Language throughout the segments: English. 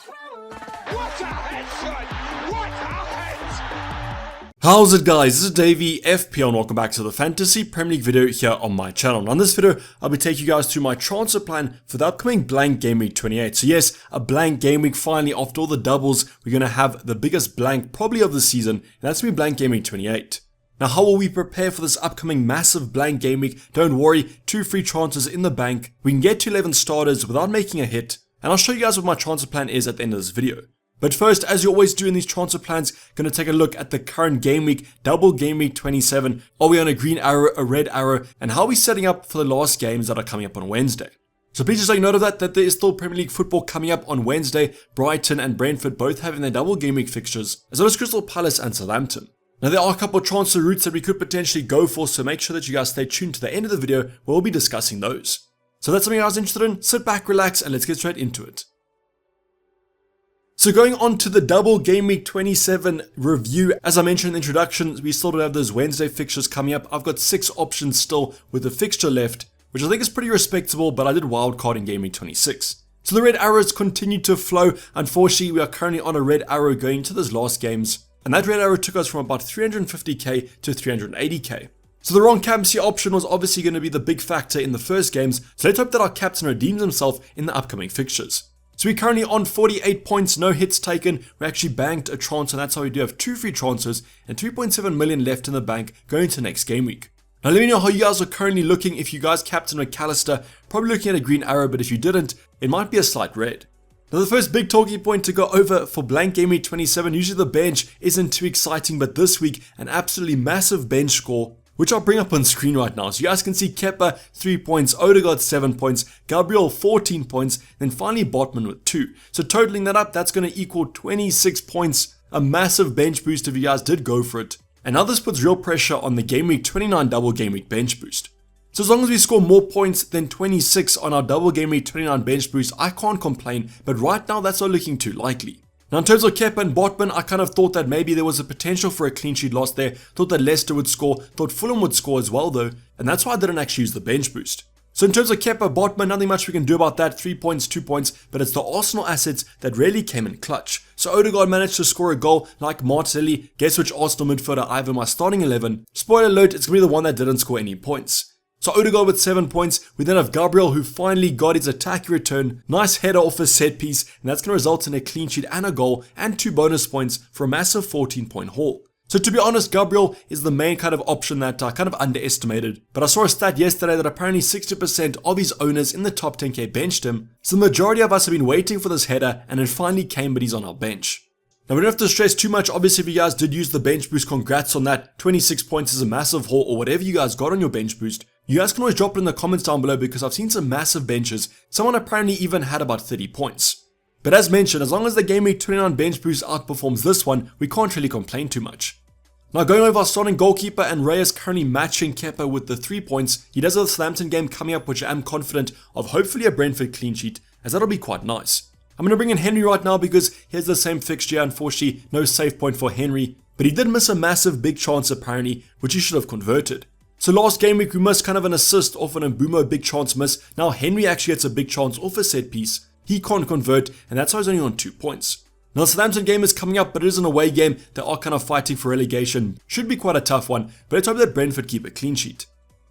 What a headshot! What a head! How's it guys, this is Dayvy, FPL, and welcome back to the Fantasy Premier League video here on my channel. Now in this video, I'll be taking you guys through my transfer plan for the upcoming blank game week 28. So yes, a blank game week finally. After all the doubles, we're going to have the biggest blank probably of the season, and that's going to be blank game week 28. Now how will we prepare for this upcoming massive blank game week? Don't worry, 2 free transfers in the bank. We can get to 11 starters without making a hit, and I'll show you guys what my transfer plan is at the end of this video. But first, as you always do in these transfer plans, going to take a look at the current game week, double game week 27. Are we on a green arrow, a red arrow, and how are we setting up for the last games that are coming up on Wednesday? So please just take note of that there is still Premier League football coming up on Wednesday. Brighton and Brentford both having their double game week fixtures, as well as Crystal Palace and Southampton. Now there are a couple of transfer routes that we could potentially go for, so make sure that you guys stay tuned to the end of the video where we'll be discussing those. So that's something I was interested in. Sit back, relax, and let's get straight into it. So going on to the double game week 27 review, as I mentioned in the introduction, we still do have those Wednesday fixtures coming up. I've got 6 options still with a fixture left, which I think is pretty respectable, but I did wildcard in game week 26. So the red arrows continue to flow. Unfortunately, we are currently on a red arrow going into those last games, and that red arrow took us from about 350k to 380k. So the wrong captaincy option was obviously going to be the big factor in the first games, so let's hope that our captain redeems himself in the upcoming fixtures. So we're currently on 48 points, no hits taken. We actually banked a transfer, and that's how we do have 2 free transfers and 3.7 million left in the bank going to next game week. Now let me know how you guys are currently looking. If you guys captain McAllister, probably looking at a green arrow, but if you didn't, it might be a slight red. Now the first big talking point to go over for blank game week 27, usually the bench isn't too exciting, but this week an absolutely massive bench score, which I'll bring up on screen right now. So you guys can see Kepa 3 points, Odegaard 7 points, Gabriel 14 points, then finally Botman with 2. So totaling that up, that's going to equal 26 points. A massive bench boost if you guys did go for it. And now this puts real pressure on the game week 29 double game week bench boost. So as long as we score more points than 26 on our double game week 29 bench boost, I can't complain, but right now that's not looking too likely. Now in terms of Kepa and Botman, I kind of thought that maybe there was a potential for a clean sheet loss there, thought that Leicester would score, thought Fulham would score as well though, and that's why I didn't actually use the bench boost. So in terms of Kepa, Botman, nothing much we can do about that, 3 points, 2 points, but it's the Arsenal assets that really came in clutch. So Odegaard managed to score a goal like Martinelli. Guess which Arsenal midfielder I have in my starting 11? Spoiler alert, it's going to be the one that didn't score any points. So Odegaard with 7 points, we then have Gabriel who finally got his attacking return, nice header off a set piece, and that's going to result in a clean sheet and a goal and 2 bonus points for a massive 14-point haul. So to be honest, Gabriel is the main kind of option that I kind of underestimated, but I saw a stat yesterday that apparently 60% of his owners in the top 10k benched him, so the majority of us have been waiting for this header and it finally came, but he's on our bench. Now we don't have to stress too much. Obviously if you guys did use the bench boost, congrats on that. 26 points is a massive haul, or whatever you guys got on your bench boost. You guys can always drop it in the comments down below because I've seen some massive benches. Someone apparently even had about 30 points. But as mentioned, as long as the game week 29 bench boost outperforms this one, we can't really complain too much. Now going over our starting goalkeeper, and Reyes currently matching Kepa with the 3 points. He does have the Southampton game coming up, which I am confident of, hopefully a Brentford clean sheet, as that'll be quite nice. I'm going to bring in Henry right now because he has the same fixture. Unfortunately, no save point for Henry, but he did miss a massive big chance apparently, which he should have converted. So last game week we missed kind of an assist off an Mbumo big chance miss. Now Henry actually gets a big chance off a set piece. He can't convert, and that's why he's only on 2 points. Now the Southampton game is coming up, but it is an away game. They are kind of fighting for relegation. Should be quite a tough one, but let's hope that Brentford keep a clean sheet.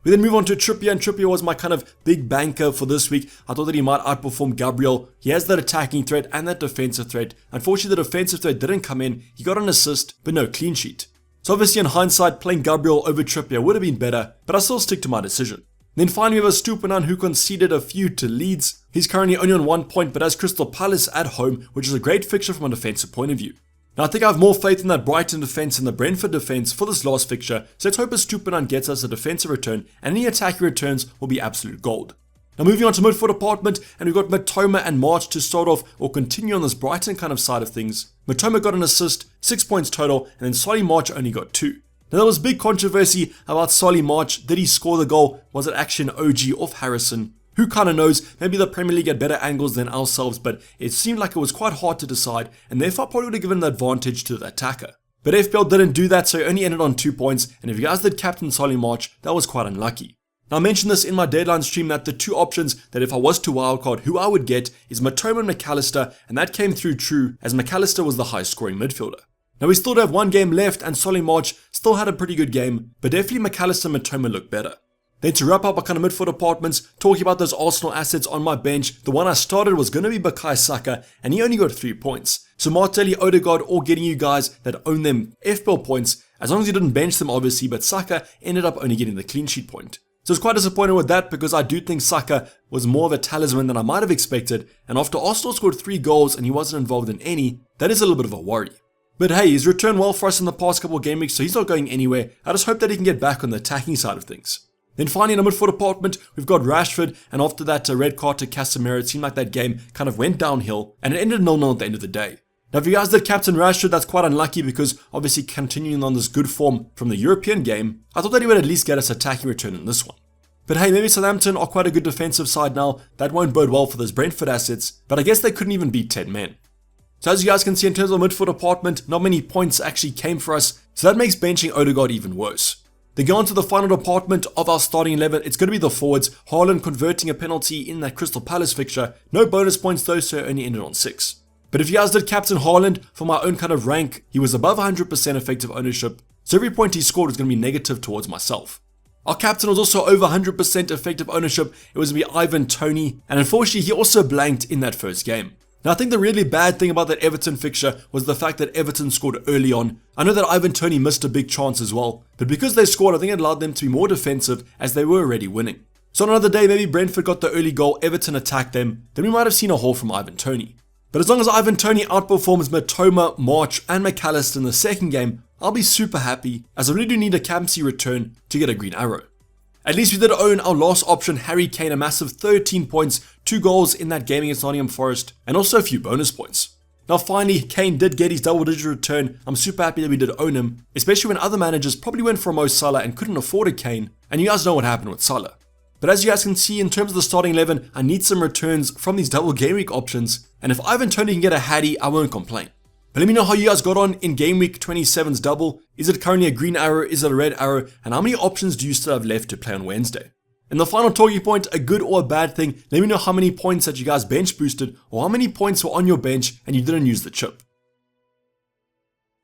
We then move on to Trippier, and Trippier was my kind of big banker for this week. I thought that he might outperform Gabriel. He has that attacking threat and that defensive threat. Unfortunately, the defensive threat didn't come in. He got an assist, but no clean sheet. So obviously in hindsight, playing Gabriel over Trippier would have been better, but I still stick to my decision. Then finally we have a Stupinan who conceded a few to Leeds. He's currently only on 1 point, but has Crystal Palace at home, which is a great fixture from a defensive point of view. Now I think I have more faith in that Brighton defense and the Brentford defense for this last fixture, so let's hope a Stupinan gets us a defensive return, and any attacking returns will be absolute gold. Now moving on to midfield department, and we've got Matoma and March to start off or continue on this Brighton kind of side of things. Matoma got an assist, 6 points total, and then Solly March only got 2. Now there was big controversy about Solly March. Did he score the goal? Was it actually an OG off Harrison? Who kind of knows? Maybe the Premier League had better angles than ourselves, but it seemed like it was quite hard to decide, and therefore I probably would have given the advantage to the attacker. But FPL didn't do that, so he only ended on 2 points, and if you guys did captain Solly March, that was quite unlucky. Now I mentioned this in my deadline stream that the two options that if I was to wildcard who I would get is Matoma and McAllister, and that came through true as McAllister was the highest scoring midfielder. Now we still have one game left and Solly March still had a pretty good game, but definitely McAllister and Matoma look better. Then to wrap up my kind of midfield departments, talking about those Arsenal assets on my bench, the one I started was going to be Bukayo Saka, and he only got 3 points. So Martelli, Odegaard, all getting you guys that own them FPL points, as long as you didn't bench them obviously, but Saka ended up only getting the clean sheet point. So I was quite disappointed with that because I do think Saka was more of a talisman than I might have expected, and after Arsenal scored 3 goals and he wasn't involved in any, that is a little bit of a worry. But hey, he's returned well for us in the past couple of game weeks, so he's not going anywhere. I just hope that he can get back on the attacking side of things. Then finally in the midfield department, we've got Rashford, and after that red card to Casemiro, it seemed like that game kind of went downhill, and it ended 0-0 at the end of the day. Now if you guys did captain Rashford, that's quite unlucky because obviously continuing on this good form from the European game, I thought that he would at least get us attacking return in this one. But hey, maybe Southampton are quite a good defensive side now, that won't bode well for those Brentford assets, but I guess they couldn't even beat 10 men. So as you guys can see in terms of midfield department, not many points actually came for us, so that makes benching Odegaard even worse. Then go on to the final department of our starting 11, it's going to be the forwards, HAALAND converting a penalty in that Crystal Palace fixture, no bonus points though, so it only ended on 6. But if you guys did captain HAALAND, for my own kind of rank, he was above 100% effective ownership, so every point he scored was going to be negative towards myself. Our captain was also over 100% effective ownership, it was going to be Ivan Toney, and unfortunately he also blanked in that first game. Now I think the really bad thing about that Everton fixture was the fact that Everton scored early on. I know that Ivan Toney missed a big chance as well, but because they scored I think it allowed them to be more defensive as they were already winning. So on another day maybe Brentford got the early goal, Everton attacked them, then we might have seen a haul from Ivan Toney. But as long as Ivan Toney outperforms Matoma, March and McAllister in the second game, I'll be super happy as I really do need a captaincy return to get a green arrow. At least we did own our last option, Harry Kane, a massive 13 points, 2 goals in that game against Nottingham Forest, and also a few bonus points. Now finally, Kane did get his double-digit return. I'm super happy that we did own him, especially when other managers probably went for Mo Salah and couldn't afford a Kane, and you guys know what happened with Salah. But as you guys can see, in terms of the starting 11, I need some returns from these double game week options, and if Ivan Toney can get a Hattie, I won't complain. But let me know how you guys got on in game week 27's double. Is it currently a green arrow? Is it a red arrow? And how many options do you still have left to play on Wednesday? In the final talking point, a good or a bad thing, let me know how many points that you guys bench boosted or how many points were on your bench and you didn't use the chip.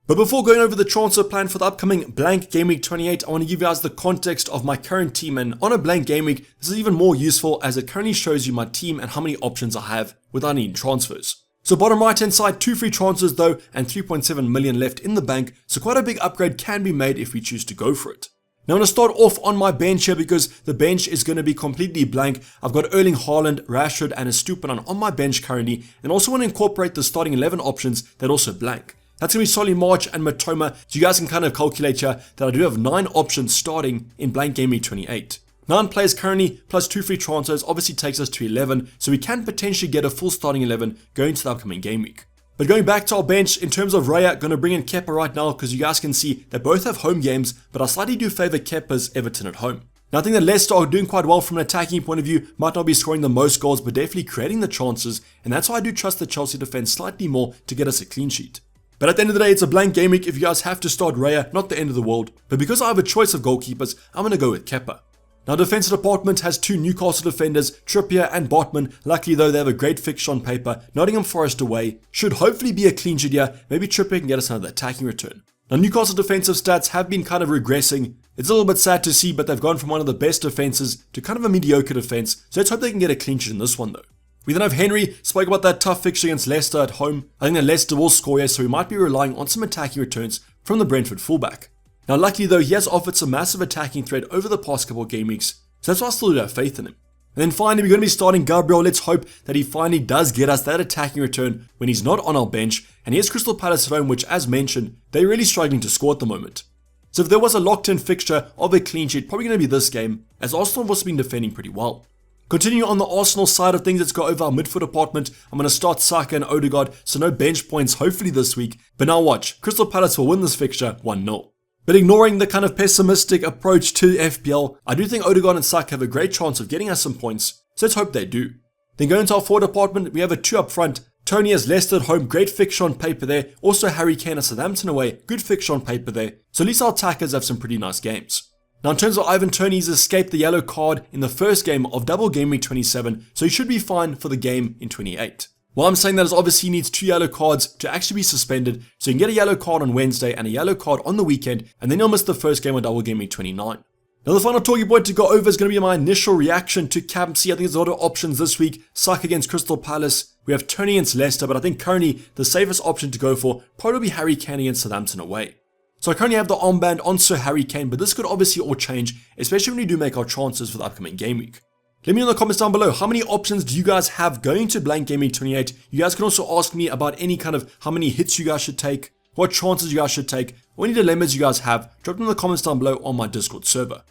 But before going over the transfer plan for the upcoming blank game week 28, I want to give you guys the context of my current team, and on a blank game week, this is even more useful as it currently shows you my team and how many options I have without any transfers. So bottom right hand side, 2 free transfers though, and 3.7 million left in the bank, so quite a big upgrade can be made if we choose to go for it. Now I'm going to start off on my bench here because the bench is going to be completely blank. I've got Erling Haaland, Rashford and Estupiñán on my bench currently, and also want to incorporate the starting 11 options that are also blank. That's going to be Solly March and Matoma, so you guys can kind of calculate here that I do have 9 options starting in blank game week 28. 9 players currently, plus 2 free transfers, obviously takes us to 11, so we can potentially get a full starting 11 going to the upcoming game week. But going back to our bench, in terms of Raya, going to bring in Kepa right now because you guys can see they both have home games, but I slightly do favour Kepa's Everton at home. Now I think that Leicester are doing quite well from an attacking point of view, might not be scoring the most goals, but definitely creating the chances, and that's why I do trust the Chelsea defence slightly more to get us a clean sheet. But at the end of the day, it's a blank game week. If you guys have to start Raya, not the end of the world, but because I have a choice of goalkeepers, I'm going to go with Kepa. Now defensive department has 2 Newcastle defenders, Trippier and Botman. Luckily though, they have a great fixture on paper. Nottingham Forest away. Should hopefully be a clean sheet here. Maybe Trippier can get us another attacking return. Now Newcastle defensive stats have been kind of regressing. It's a little bit sad to see, but they've gone from one of the best defenses to kind of a mediocre defense. So let's hope they can get a clean sheet in this one though. We then have Henry, spoke about that tough fixture against Leicester at home. I think that Leicester will score here, so we might be relying on some attacking returns from the Brentford fullback. Now luckily though, he has offered some massive attacking threat over the past couple of game weeks. So that's why I still do have faith in him. And then finally, we're going to be starting Gabriel. Let's hope that he finally does get us that attacking return when he's not on our bench. And he has Crystal Palace at home, which as mentioned, they're really struggling to score at the moment. So if there was a locked-in fixture of a clean sheet, probably going to be this game, as Arsenal have also been defending pretty well. Continuing on the Arsenal side of things, let's go over our midfield department. I'm going to start Saka and Odegaard, so no bench points hopefully this week. But now watch, Crystal Palace will win this fixture 1-0. But ignoring the kind of pessimistic approach to FPL, I do think Odegaard and Saka have a great chance of getting us some points, so let's hope they do. Then going to our forward department, we have a 2 up front. Tony has Leicester at home, great fixture on paper there. Also Harry Kane at Southampton away, good fixture on paper there. So at least our attackers have some pretty nice games. Now in terms of Ivan Toney, he's escaped the yellow card in the first game of double game week 27, so he should be fine for the game in 28. Well, I'm saying that is obviously he needs 2 yellow cards to actually be suspended, so you can get a yellow card on Wednesday and a yellow card on the weekend, and then he'll miss the first game of double game week 29. Now the final talking point to go over is going to be my initial reaction to captaincy. I think there's a lot of options this week. Saka against Crystal Palace. We have Toney against Leicester, but I think currently the safest option to go for probably be Harry Kane against Southampton away. So I currently have the armband on Sir Harry Kane, but this could obviously all change, especially when we do make our transfers for the upcoming game week. Let me know in the comments down below, how many options do you guys have going to blank game week 28? You guys can also ask me about any kind of how many hits you guys should take, what chances you guys should take, or any dilemmas you guys have. Drop them in the comments down below on my Discord server.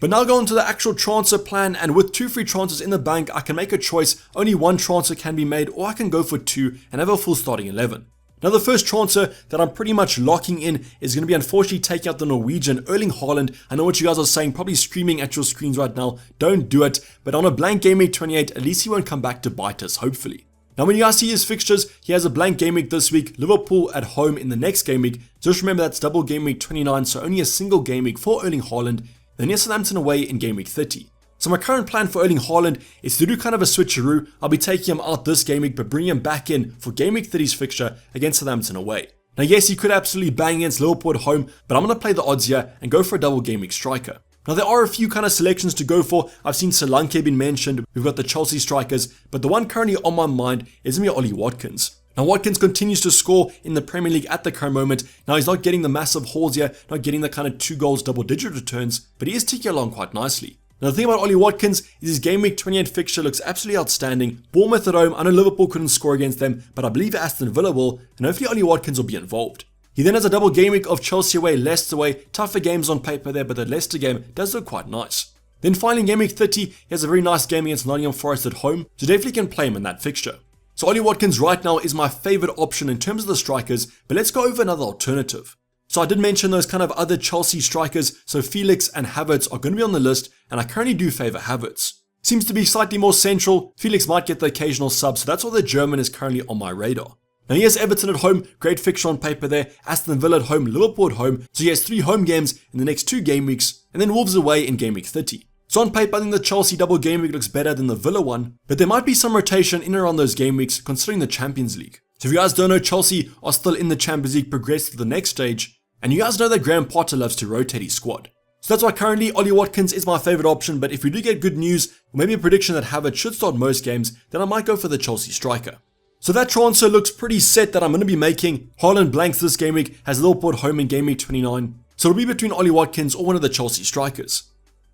But now go on to the actual transfer plan, and with 2 free transfers in the bank, I can make a choice. Only 1 transfer can be made, or I can go for 2 and have a full starting 11. Now the first transfer that I'm pretty much locking in is going to be unfortunately taking out the Norwegian Erling Haaland. I know what you guys are saying, probably screaming at your screens right now, don't do it, but on a blank game week 28, at least he won't come back to bite us, hopefully. Now when you guys see his fixtures, he has a blank game week this week, Liverpool at home in the next game week. Just remember that's double game week 29, so only a single game week for Erling Haaland. Then he has Southampton away in game week 30. So my current plan for Erling Haaland is to do kind of a switcheroo. I'll be taking him out this game week, but bringing him back in for game week 30's fixture against Southampton away. Now yes, he could absolutely bang against Liverpool at home, but I'm going to play the odds here and go for a double game week striker. Now there are a few kind of selections to go for. I've seen Solanke been mentioned, we've got the Chelsea strikers, but the one currently on my mind is going to be Ollie Watkins. Now Watkins continues to score in the Premier League at the current moment. Now he's not getting the massive hauls here, not getting the kind of 2 goals double digit returns, but he is ticking along quite nicely. Now the thing about Ollie Watkins is his game week 28 fixture looks absolutely outstanding. Bournemouth at home, I know Liverpool couldn't score against them, but I believe Aston Villa will, and hopefully Ollie Watkins will be involved. He then has a double game week of Chelsea away, Leicester away, tougher games on paper there, but the Leicester game does look quite nice. Then finally in game week 30, he has a very nice game against Nottingham Forest at home, so definitely can play him in that fixture. So Ollie Watkins right now is my favourite option in terms of the strikers, but let's go over another alternative. So I did mention those kind of other Chelsea strikers, so Felix and Havertz are going to be on the list, and I currently do favour Havertz. Seems to be slightly more central, Felix might get the occasional sub, so that's why the German is currently on my radar. Now he has Everton at home, great fixture on paper there, Aston Villa at home, Liverpool at home, so he has 3 home games in the next 2 game weeks, and then Wolves away in game week 30. So on paper I think the Chelsea double game week looks better than the Villa one, but there might be some rotation in and around those game weeks considering the Champions League. So if you guys don't know, Chelsea are still in the Champions League, progressed to the next stage, and you guys know that Graham Potter loves to rotate his squad. So that's why currently Ollie Watkins is my favourite option, but if we do get good news, or maybe a prediction that Havertz should start most games, then I might go for the Chelsea striker. So that transfer looks pretty set that I'm going to be making. Haaland blanks this game week, has Liverpool at home in game week 29, so it'll be between Ollie Watkins or one of the Chelsea strikers.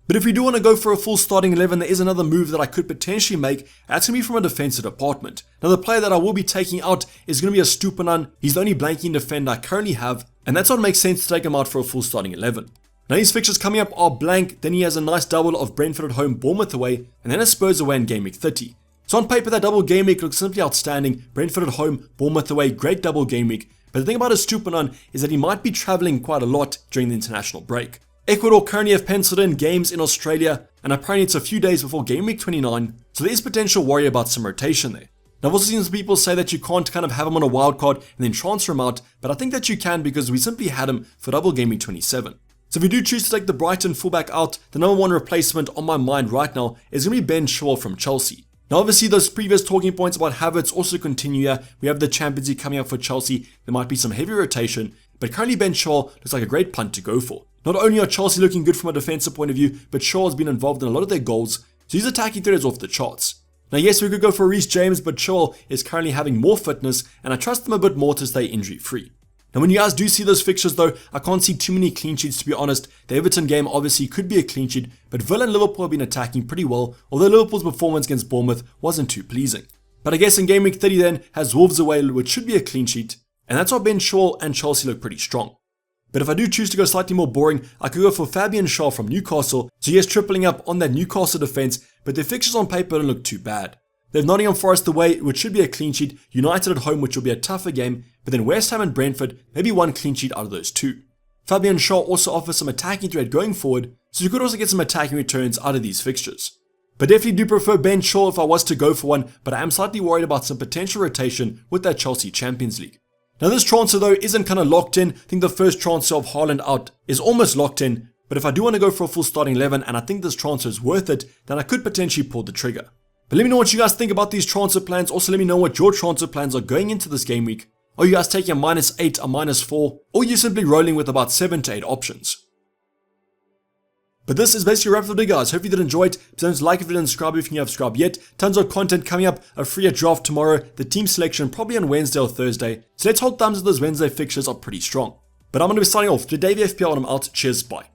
But if we do want to go for a full starting 11, there is another move that I could potentially make. That's going to be from a defensive department. Now the player that I will be taking out is going to be a Stupinan. He's the only blanking defender I currently have, and that's what makes sense to take him out for a full starting 11. Now his fixtures coming up are blank, then he has a nice double of Brentford at home, Bournemouth away, and then a Spurs away in game week 30. So on paper that double game week looks simply outstanding. Brentford at home, Bournemouth away, great double game week. But the thing about a Stupinan is that he might be travelling quite a lot during the international break. Ecuador currently have penciled in games in Australia, and apparently it's a few days before game week 29, so there is potential worry about some rotation there. Now I've also seen some people say that you can't kind of have him on a wild card and then transfer him out, but I think that you can because we simply had him for double game week 27. So if you do choose to take the Brighton fullback out, the number 1 replacement on my mind right now is going to be Ben Chilwell from Chelsea. Now obviously those previous talking points about Havertz also continue here. We have the Champions League coming up for Chelsea, there might be some heavy rotation, but currently Ben Chilwell looks like a great punt to go for. Not only are Chelsea looking good from a defensive point of view, but Shaw has been involved in a lot of their goals, so his attacking threat is off the charts. Now yes, we could go for Reece James, but Shaw is currently having more fitness, and I trust him a bit more to stay injury free. Now when you guys do see those fixtures though, I can't see too many clean sheets to be honest. The Everton game obviously could be a clean sheet, but Villa and Liverpool have been attacking pretty well, although Liverpool's performance against Bournemouth wasn't too pleasing. But I guess in game week 30 then, has Wolves away, which should be a clean sheet, and that's why Ben Chilwell and Chelsea look pretty strong. But if I do choose to go slightly more boring, I could go for Fabian Schär from Newcastle, so yes, tripling up on that Newcastle defense, but their fixtures on paper don't look too bad. They have Nottingham Forest away, which should be a clean sheet, United at home, which will be a tougher game, but then West Ham and Brentford, maybe one clean sheet out of those 2. Fabian Schär also offers some attacking threat going forward, so you could also get some attacking returns out of these fixtures. But definitely do prefer Ben Chilwell if I was to go for one, but I am slightly worried about some potential rotation with that Chelsea Champions League. Now this transfer though isn't kind of locked in. I think the first transfer of Haaland out is almost locked in, but if I do want to go for a full starting 11 and I think this transfer is worth it, then I could potentially pull the trigger. But let me know what you guys think about these transfer plans. Also let me know what your transfer plans are going into this game week. Are you guys taking a -8, a -4, or are you simply rolling with about 7 to 8 options? But this is basically a wrap for the video, guys. Hope you did enjoy it. Please like if you didn't subscribe if you haven't subscribed yet. Tons of content coming up, a free draft tomorrow, the team selection probably on Wednesday or Thursday. So let's hold thumbs that those Wednesday fixtures are pretty strong. But I'm going to be signing off. To Dayvy FPL and I'm out. Cheers, bye.